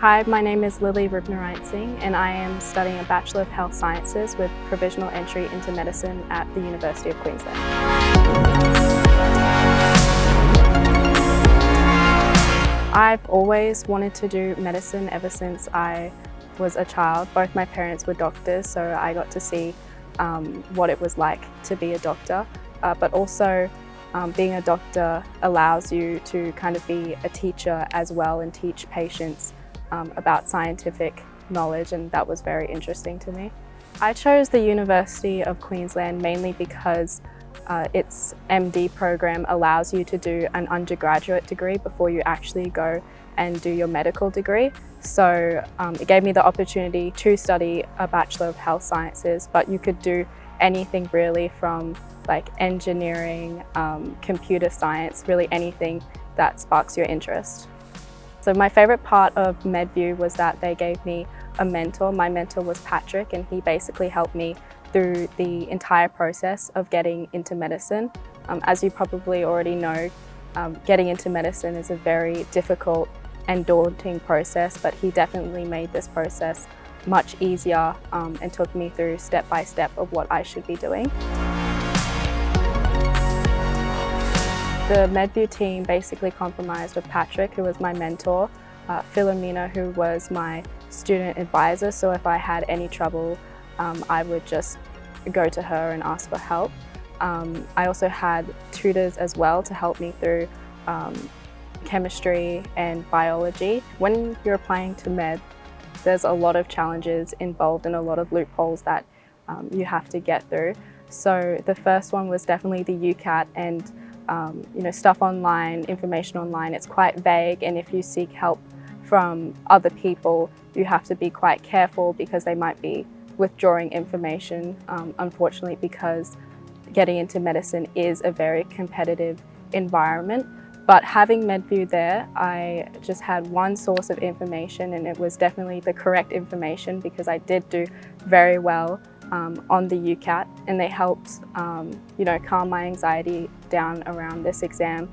Hi, my name is Lily Rubnarit-Singh and I am studying a Bachelor of Health Sciences with provisional entry into medicine at the University of Queensland. I've always wanted to do medicine ever since I was a child. Both my parents were doctors, so I got to see what it was like to be a doctor, but also being a doctor allows you to kind of be a teacher as well and teach patients about scientific knowledge, and that was very interesting to me. I chose the University of Queensland mainly because its MD program allows you to do an undergraduate degree before you actually go and do your medical degree. So it gave me the opportunity to study a Bachelor of Health Sciences, but you could do anything really from like engineering, computer science, really anything that sparks your interest. So my favourite part of MedView was that they gave me a mentor. My mentor was Patrick, and he basically helped me through the entire process of getting into medicine. As you probably already know, getting into medicine is a very difficult and daunting process, but he definitely made this process much easier and took me through step by step of what I should be doing. The MedView team basically comprised of Patrick, who was my mentor, Philomena, who was my student advisor, so if I had any trouble, I would just go to her and ask for help. I also had tutors as well to help me through chemistry and biology. When you're applying to med, there's a lot of challenges involved and a lot of loopholes that you have to get through. So the first one was definitely the UCAT, and stuff online, information online, it's quite vague, and if you seek help from other people, you have to be quite careful because they might be withdrawing information, unfortunately, because getting into medicine is a very competitive environment. But having MedView there, I just had one source of information, and it was definitely the correct information because I did do very well on the UCAT, and they helped calm my anxiety down around this exam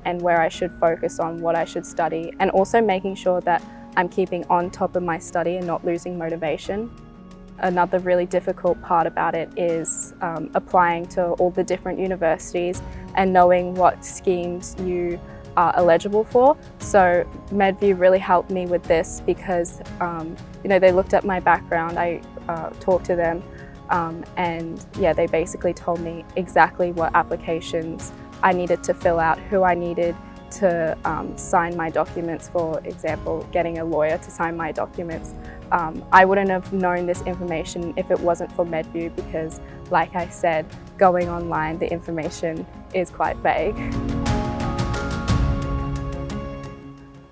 and where I should focus on, what I should study, and also making sure that I'm keeping on top of my study and not losing motivation. Another really difficult part about it is applying to all the different universities and knowing what schemes you are eligible for. So MedView really helped me with this because they looked at my background. I talked to them and yeah, they basically told me exactly what applications I needed to fill out, who I needed to sign my documents, for example, getting a lawyer to sign my documents. I wouldn't have known this information if it wasn't for MedView because, like I said, going online, the information is quite vague.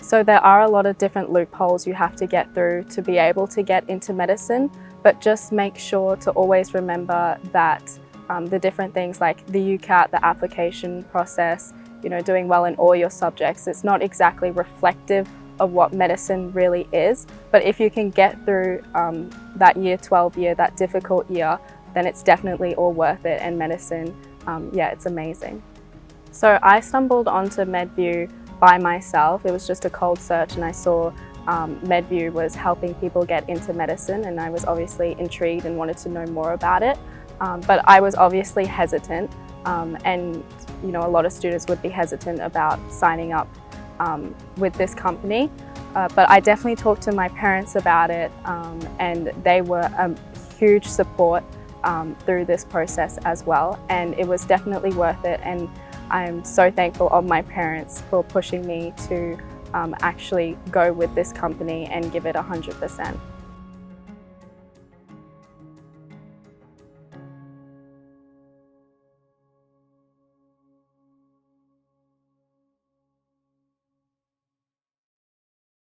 So there are a lot of different loopholes you have to get through to be able to get into medicine, but just make sure to always remember that the different things like the UCAT, the application process, doing well in all your subjects, it's not exactly reflective of what medicine really is. But if you can get through that year 12 year, that difficult year, then it's definitely all worth it, and medicine, it's amazing. So I stumbled onto MedView by myself. It was just a cold search, and I saw MedView was helping people get into medicine, and I was obviously intrigued and wanted to know more about it. But I was obviously hesitant, and a lot of students would be hesitant about signing up with this company. But I definitely talked to my parents about it, and they were a huge support through this process as well, and it was definitely worth it, and I'm so thankful of my parents for pushing me to actually go with this company and give it 100%.